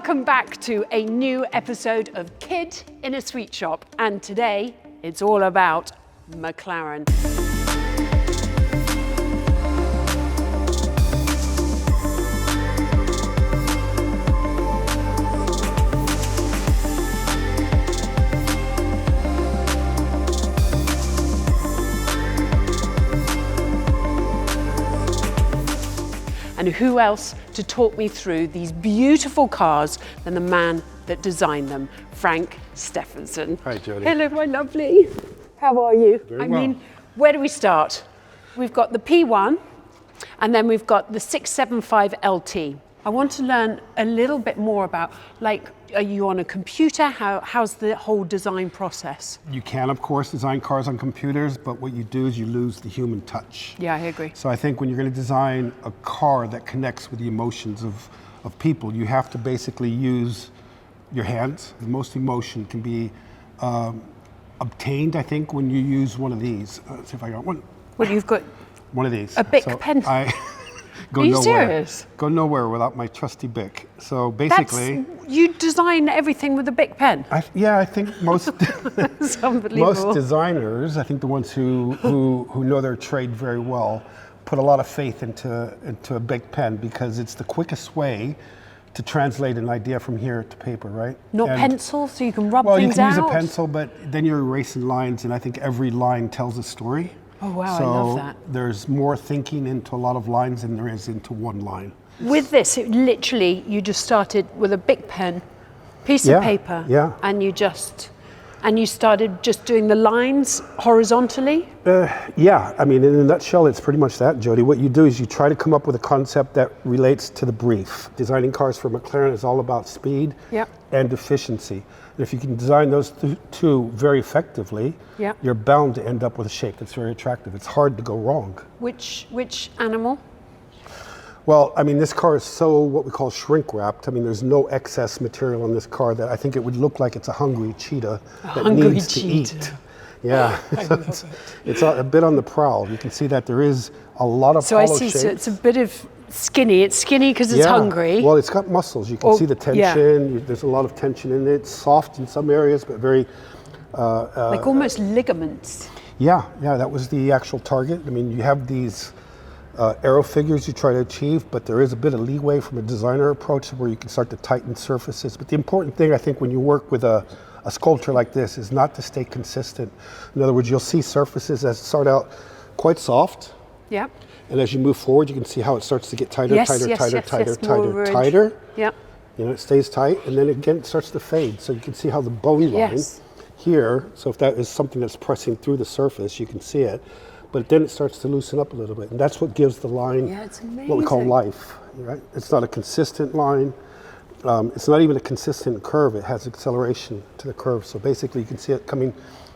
Welcome back to a new episode of Kid in a Sweet Shop, and today it's all about McLaren. And who else to talk me through these beautiful cars than the man that designed them, Frank Stephenson. Hi, Jody. Hello, my lovely. How are you? Very well. I mean, where do we start? We've got the P1, and then we've got the 675 LT. I want to learn a little bit more about, like, are you on a computer? How's the whole design process? You can, of course, design cars on computers, but what you do is you lose the human touch. Yeah, I agree. So I think when you're going to design a car that connects with the emotions of people, you have to basically use your hands. The most emotion can be obtained, I think, when you use one of these. Let's see if I got one. Well, you've got one of these. A Bic pen. Go Are you nowhere. serious? Go nowhere without my trusty Bic. So basically, you design everything with a Bic pen. I think most It's unbelievable. most designers, I think the ones who know their trade very well, put a lot of faith into a Bic pen because it's the quickest way to translate an idea from here to paper, right? Not pencil, so you can rub well, things you can out? use a pencil, but then you're erasing lines, and I think every line tells a story. Oh wow, So I love that. there's more thinking into a lot of lines than there is into one line. With this, it literally, you just started with a Bic pen, piece of paper, and you started just doing the lines horizontally? Yeah, I mean, in a nutshell, it's pretty much that, Jody. What you do is you try to come up with a concept that relates to the brief. Designing cars for McLaren is all about speed and efficiency. And if you can design those two very effectively, you're bound to end up with a shape that's very attractive. It's hard to go wrong. Which animal? Well, I mean, this car is so what we call shrink wrapped. I mean, there's no excess material in this car that I think it would look like it's a hungry cheetah needs to eat. Yeah, it's a bit on the prowl. You can see that there is a lot of hollow shapes. So it's a bit of skinny. It's skinny because it's hungry. Well, it's got muscles. You can see the tension. There's a lot of tension in it. It's soft in some areas, but very... like almost ligaments. Yeah, that was the actual target. I mean, you have these aero figures you try to achieve, but there is a bit of leeway from a designer approach where you can start to tighten surfaces. But the important thing, I think, when you work with a sculpture like this is not to stay consistent. In other words, you'll see surfaces that start out quite soft. Yeah. And as you move forward, you can see how it starts to get tighter, tighter. Yeah. You know, it stays tight, and then again it starts to fade. So you can see how the bone line here, so if that is something that's pressing through the surface, you can see it. But then it starts to loosen up a little bit, and that's what gives the line what we call life. Right? It's not a consistent line. It's not even a consistent curve. It has acceleration to the curve. So basically, you can see it coming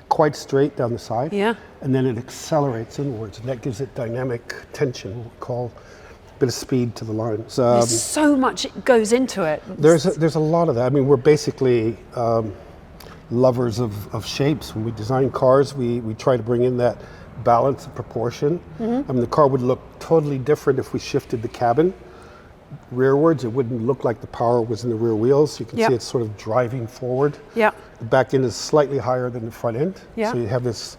quite straight down the side, and then it accelerates inwards, and that gives it dynamic tension, what we call a bit of speed to the line. There's so much goes into it. There's a lot of that. I mean, we're basically lovers of shapes. When we design cars, we try to bring in that balance and proportion. I mean, the car would look totally different if we shifted the cabin rearwards. It wouldn't look like the power was in the rear wheels. You can see it's sort of driving forward. The back end is slightly higher than the front end. So you have this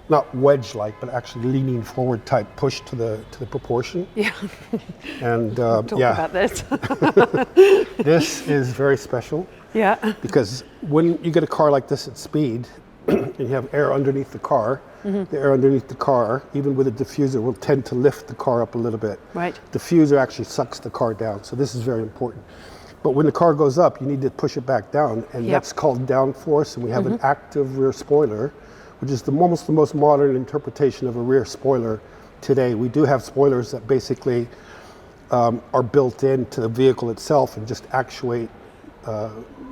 not wedge-like, but actually leaning forward type push to the proportion. And talk about this. This is very special. Because when you get a car like this at speed, and you have air underneath the car, the air underneath the car, even with a diffuser, will tend to lift the car up a little bit. Diffuser actually sucks the car down, so this is very important. But when the car goes up, you need to push it back down, and that's called downforce, and we have an active rear spoiler, which is almost the most modern interpretation of a rear spoiler today. We do have spoilers that basically are built into the vehicle itself and just actuate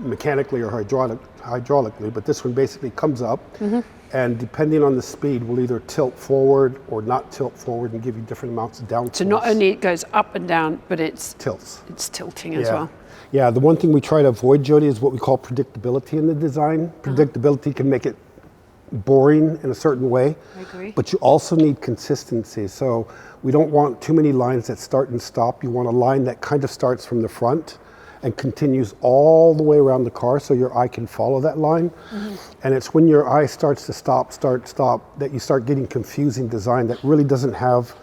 mechanically or hydraulically, but this one basically comes up and depending on the speed will either tilt forward or not tilt forward and give you different amounts of downforce. So not only it goes up and down, but it's tilting as well. Yeah, the one thing we try to avoid, Jody, is what we call predictability in the design. Predictability can make it boring in a certain way, I agree. But you also need consistency. So we don't want too many lines that start and stop. You want a line that kind of starts from the front and continues all the way around the car so your eye can follow that line. And it's when your eye starts to stop that you start getting confusing design that really doesn't have,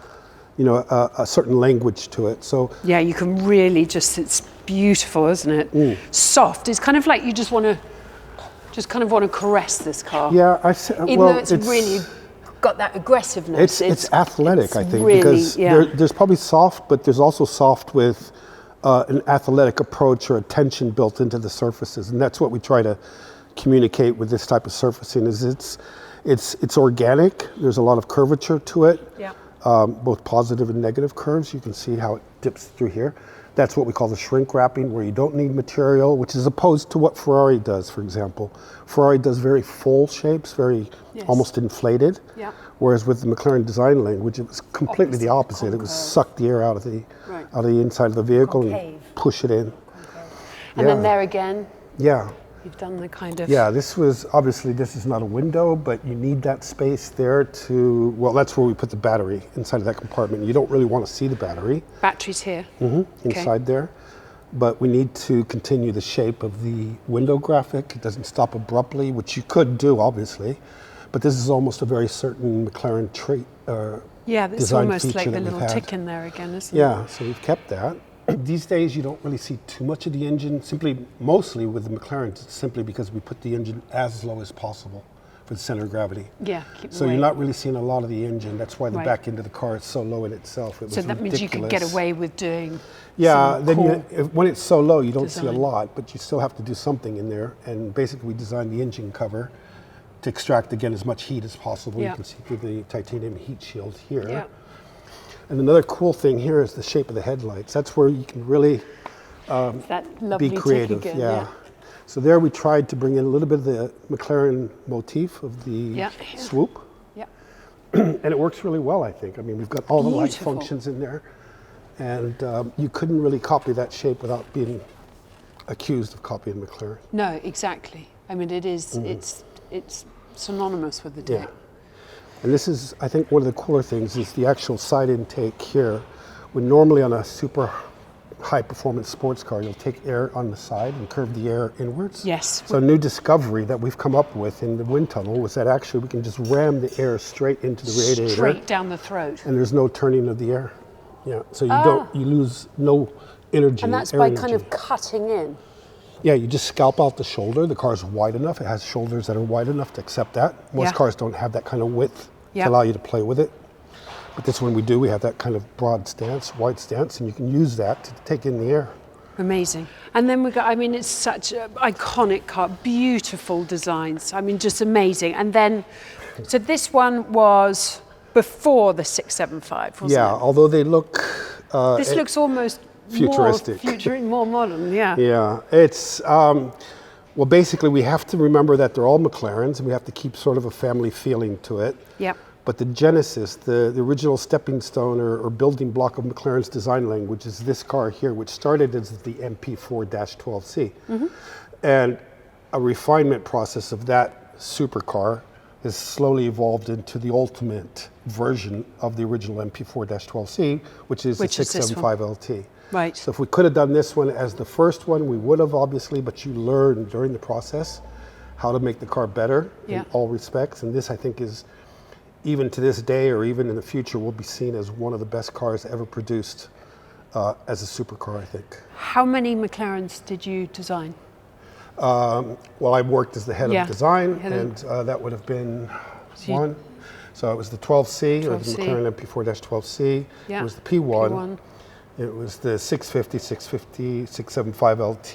you know, a certain language to it. So yeah, you can really just, it's beautiful, isn't it? Soft. It's kind of like you just want to caress this car. yeah, Even though it's really got that aggressiveness. It's athletic, I think, really, because yeah. there's probably soft, but there's also soft with an athletic approach or a tension built into the surfaces, and that's what we try to communicate with this type of surfacing. Is it's organic. There's a lot of curvature to it, Yeah. both positive and negative curves. You can see how it dips through here. That's what we call the shrink wrapping, where you don't need material, which is opposed to what Ferrari does, for example. Ferrari does very full shapes, very almost inflated. Yeah. Whereas with the McLaren design language, it was completely the opposite. It was suck the air out of the inside of the vehicle and push it in. And then there again, Yeah. you've done the kind of... Yeah, this is not a window, but you need that space there to, well, that's where we put the battery, inside of that compartment. You don't really want to see the battery. Batteries here. Inside there. But we need to continue the shape of the window graphic. It doesn't stop abruptly, which you could do, obviously. But this is almost a very certain McLaren trait. Yeah, it's design almost feature like the that we've little had. tick in there again, isn't it? Yeah, so we've kept that. These days, you don't really see too much of the engine, mostly with the McLarens, simply because we put the engine as low as possible for the center of gravity. Yeah, So you're not really seeing a lot of the engine. That's why the back end of the car is so low in itself. So that means you could get away with doing when it's so low, you don't see a lot, but you still have to do something in there. And basically, we designed the engine cover to extract, again, as much heat as possible. You can see through the titanium heat shield here. Yeah. And another cool thing here is the shape of the headlights. That's where you can really that lovely be creative. tick again, So there we tried to bring in a little bit of the McLaren motif of the swoop. Yeah. And it works really well, I think. I mean, we've got all the light Beautiful. functions in there. And you couldn't really copy that shape without being accused of copying McLaren. No, exactly. I mean, it is, it's synonymous with the tick. Yeah. And this is, I think, one of the cooler things is the actual side intake here. When normally on a super high performance sports car, you'll take air on the side and curve the air inwards. Yes. So a new discovery that we've come up with in the wind tunnel was that actually we can just ram the air straight into the radiator. Straight down the throat. And there's no turning of the air. Yeah. So you lose no energy. And that's by kind of cutting in. Yeah, you just scalp out the shoulder. The car's wide enough. It has shoulders that are wide enough to accept that. Most cars don't have that kind of width to allow you to play with it. But this one we do. We have that kind of broad stance, wide stance, and you can use that to take in the air. Amazing. And then we got, I mean, it's such an iconic car, beautiful designs. I mean, just amazing. And then, so this one was before the 675, wasn't it? Yeah, although they look... this looks almost futuristic. More modern, yeah. Yeah, it's, well, basically we have to remember that they're all McLarens and we have to keep sort of a family feeling to it. Yeah. But the genesis, the original stepping stone or building block of McLaren's design language is this car here, which started as the MP4-12C. And a refinement process of that supercar has slowly evolved into the ultimate version of the original MP4-12C, which is the 675 LT. Right. So if we could have done this one as the first one, we would have, obviously, but you learn during the process how to make the car better in all respects. And this, I think, is, even to this day or even in the future, will be seen as one of the best cars ever produced as a supercar, I think. How many McLarens did you design? Well, I worked as the head of design, and that would have been one. So it was the 12C, or the McLaren MP4-12C. It was the P1. It was the 650, 650, 675 LT,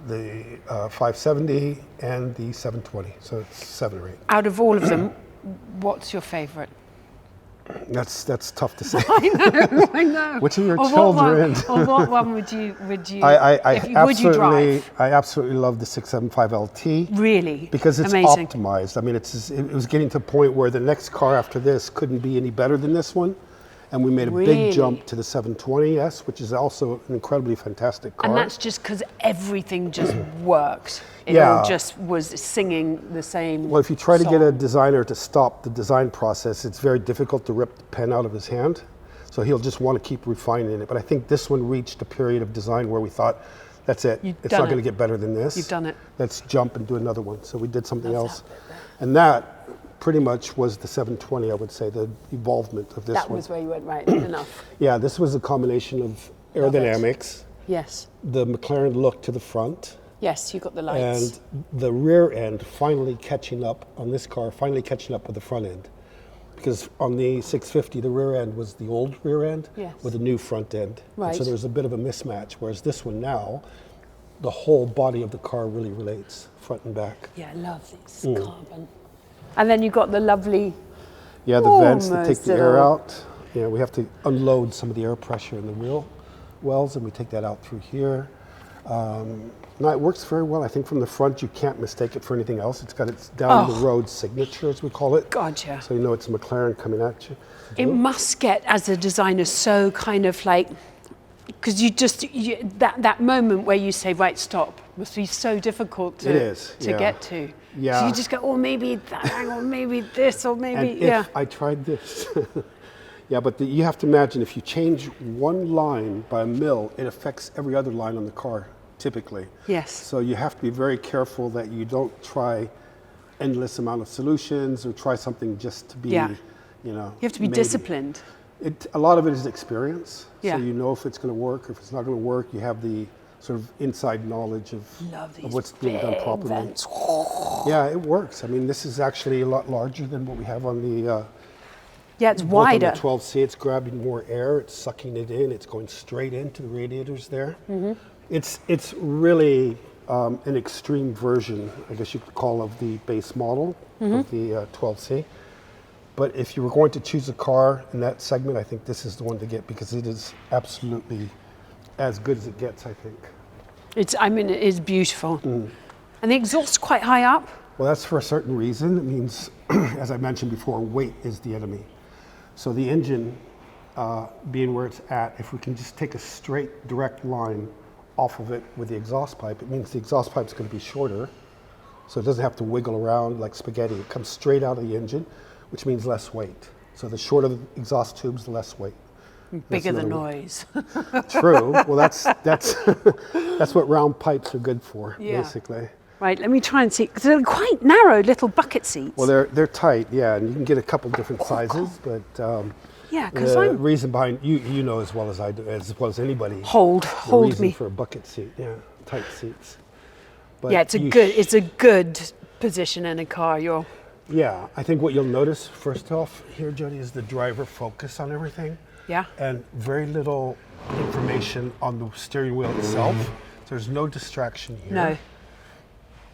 the 570, and the 720. So it's 7 or 8. Out of all of them, what's your favorite? That's tough to say. I know. Which of your children? Or what one would you would you drive? I absolutely love the 675 LT. Really? Because it's amazing. optimized. I mean, it was getting to a point where the next car after this couldn't be any better than this one. And we made a big jump to the 720S, which is also an incredibly fantastic car. And that's just because everything just worked. It all just was singing the same Well, if you try song. to get a designer to stop the design process, it's very difficult to rip the pen out of his hand. So he'll just want to keep refining it. But I think this one reached a period of design where we thought, that's it. It's not going to get better than this. You've done it. Let's jump and do another one. So we did something else. And that pretty much was the 720, I would say, the evolvement of this one. That was where you went, right, enough. Yeah, this was a combination of aerodynamics. Yes. The McLaren look to the front. Yes, you got the lights. And the rear end finally catching up on this car, finally catching up with the front end. Because on the 650, the rear end was the old rear end with a new front end. Right. And so there was a bit of a mismatch, whereas this one now, the whole body of the car really relates, front and back. Yeah, I love these carbon. And then you've got the lovely... Yeah, the vents that take the air out. Yeah, we have to unload some of the air pressure in the wheel wells, and we take that out through here. No, it works very well. I think from the front, you can't mistake it for anything else. It's got its down-the-road signature, as we call it. Gotcha. So you know it's a McLaren coming at you. It must get, as a designer, so kind of like, because that moment where you say, right, stop, must be so difficult to get to. Yeah. So you just go, oh, maybe that, or maybe this, or maybe, and if I tried this. Yeah, but you have to imagine, if you change one line by a mil, it affects every other line on the car, typically. Yes. So you have to be very careful that you don't try endless amount of solutions or try something just to be, you know. You have to be disciplined. A lot of it is experience. Yeah. So you know if it's going to work, or if it's not going to work, you have the sort of inside knowledge of what's being done properly. Vents. Yeah, it works. I mean, this is actually a lot larger than what we have on the... yeah, it's wider. On the 12C, it's grabbing more air, it's sucking it in, it's going straight into the radiators there. Mm-hmm. It's really an extreme version, I guess you could call, of the base model of the 12C. But if you were going to choose a car in that segment, I think this is the one to get, because it is absolutely as good as it gets, I think. It is beautiful. And the exhaust's quite high up. Well, that's for a certain reason. It means, as I mentioned before, weight is the enemy. So the engine being where it's at, if we can just take a straight, direct line off of it with the exhaust pipe, it means the exhaust pipe is going to be shorter, so it doesn't have to wiggle around like spaghetti. It comes straight out of the engine, which means less weight. So the shorter the exhaust tubes, the less weight. Bigger the noise. True. Well, that's what round pipes are good for, basically. Right, let me try and see, because they're quite narrow little bucket seats. Well, they're tight, yeah, and you can get a couple different sizes, but the reason behind, you know as well as I do, as well as anybody. Hold me. For a bucket seat, tight seats. But yeah, it's a good position in a car. Yeah, I think what you'll notice first off here, Jody, is the driver focus on everything. Yeah. And very little information on the steering wheel itself. So there's no distraction here. No.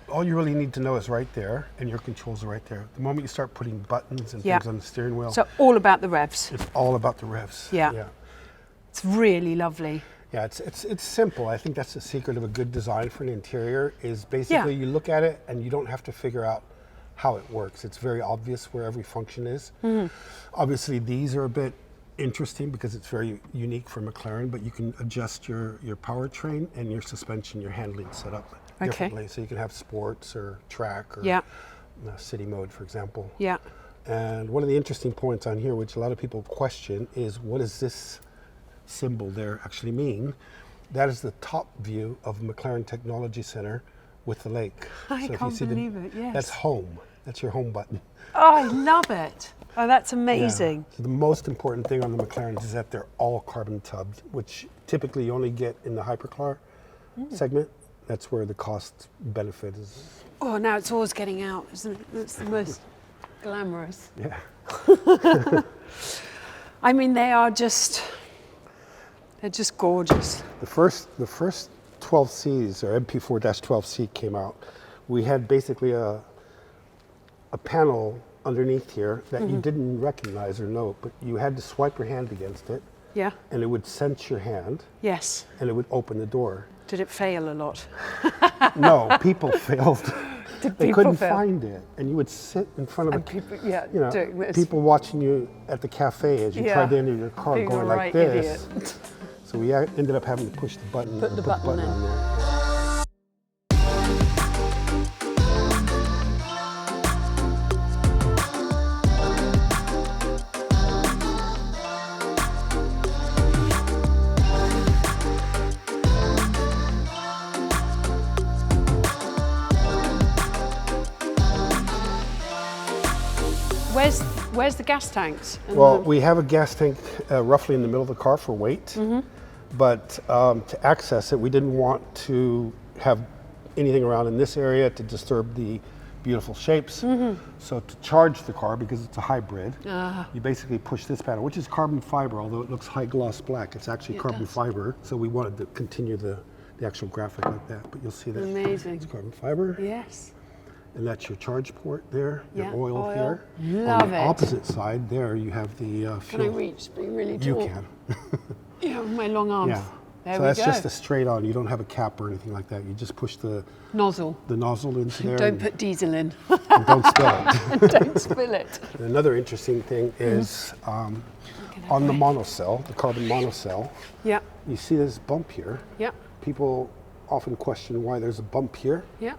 All you really need to know is right there, and your controls are right there. The moment you start putting buttons and things on the steering wheel. So all about the revs. It's all about the revs. Yeah. It's really lovely. Yeah, it's simple. I think that's the secret of a good design for an interior, is basically you look at it and you don't have to figure out how it works. It's very obvious where every function is. Obviously, these are a bit interesting because it's very unique for McLaren, but you can adjust your powertrain and your suspension, your handling setup differently. So you can have sports or track or city mode, for example. Yeah. And one of the interesting points on here, which a lot of people question, is what does this symbol there actually mean? That is the top view of McLaren Technology Center with the lake. I can't believe it, yes. That's home. That's your home button. Oh, I love it. Oh, that's amazing. Yeah. So the most important thing on the McLarens is that they're all carbon tubbed, which typically you only get in the hypercar segment. That's where the cost benefit is. Oh, now it's always getting out, isn't it? It's the most glamorous. Yeah. I mean, they're just gorgeous. The first 12Cs, or MP4-12C came out. We had basically a panel underneath here that you didn't recognize or know, but you had to swipe your hand against it. Yeah. And it would sense your hand. Yes. And it would open the door. Did it fail a lot? No, people failed. They couldn't fail? Find it, and you would sit in front of doing this. people watching you at the cafe as you tried to enter your car, being going like this. Idiot. So we ended up having to push the button. Put the button in. On there. Where's the gas tanks? Well, we have a gas tank roughly in the middle of the car for weight, but to access it, we didn't want to have anything around in this area to disturb the beautiful shapes. So to charge the car, because it's a hybrid, you basically push this panel, which is carbon fiber, although it looks high gloss black, it's actually carbon fiber. So we wanted to continue the actual graphic like that, but you'll see that it's carbon fiber. Yes. And that's your charge port there, your oil here. Love On the opposite side there, you have the fuel. Can I reach? Be really tall. You can. Yeah, with my long arms. Yeah. There So we that's go. just a straight on. You don't have a cap or anything like that. You just push the nozzle into there. Don't put diesel in. And don't spill it. Don't spill it. And another interesting thing is on the monocell, the carbon monocell, Yeah. you see this bump here. Yeah. People often question why there's a bump here. Yeah.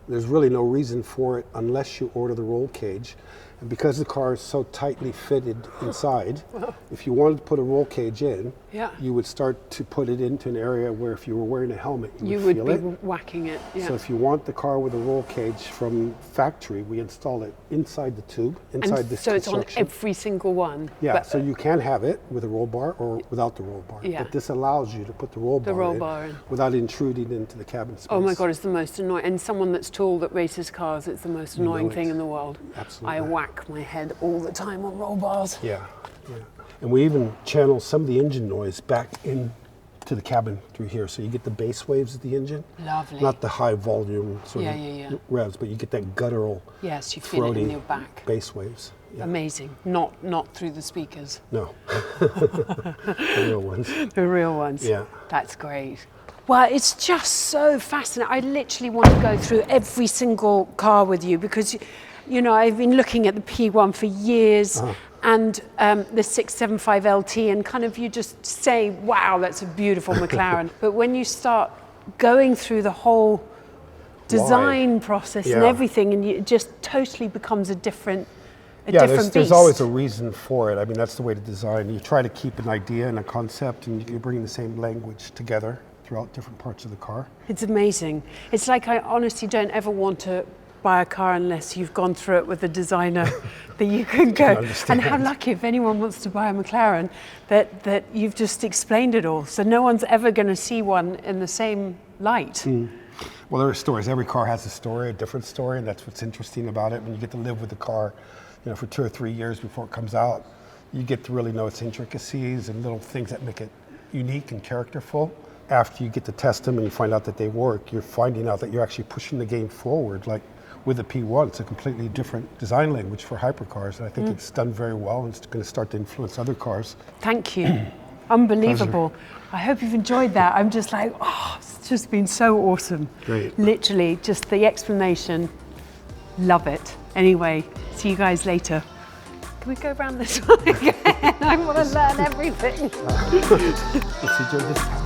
There's really no reason for it unless you order the roll cage. And because the car is so tightly fitted inside, if you wanted to put a roll cage in, you would start to put it into an area where if you were wearing a helmet, you would feel be it. whacking it. Yeah. So if you want the car with a roll cage from factory, we install it inside the tube, inside this so it's on construction. every single one. Yeah, but so you can have it with a roll bar or without the roll bar. Yeah. But this allows you to put the roll bar in without intruding into the cabin space. Oh my God, it's the most annoying. And someone that's tall that races cars, it's the most annoying thing in the world. Absolutely. I whack my head all the time on roll bars. Yeah, yeah. And we even channel some of the engine noise back into the cabin through here. So you get the bass waves of the engine. Lovely. Not the high volume sort of revs, but you get that guttural, yes, you feel it in your back. Bass waves. Yeah. Amazing. Not through the speakers. No. The real ones. The real ones. Yeah. That's great. Well, it's just so fascinating. I literally want to go through every single car with you because, you know, I've been looking at the P1 for years and the 675 LT and kind of you just say, wow, that's a beautiful McLaren. But when you start going through the whole design process and everything, and it just totally becomes a different there's always a reason for it. I mean, that's the way to design. You try to keep an idea and a concept and you bring the same language together throughout different parts of the car. It's amazing. It's like I honestly don't ever want to buy a car unless you've gone through it with a designer that you can go. And how lucky if anyone wants to buy a McLaren that you've just explained it all. So no one's ever going to see one in the same light. Well, there are stories. Every car has a story, a different story, and that's what's interesting about it. When you get to live with the car, you know, for 2 or 3 years before it comes out, you get to really know its intricacies and little things that make it unique and characterful. After you get to test them and you find out that they work, you're finding out that you're actually pushing the game forward. Like with the P1, it's a completely different design language for hypercars, and I think it's done very well, and it's going to start to influence other cars. Thank you. Unbelievable. Pleasure. I hope you've enjoyed that. I'm just like, oh, it's just been so awesome. Great. Literally, just the explanation. Love it. Anyway, see you guys later. Can we go around this way again? I want to learn everything. Let's enjoy this.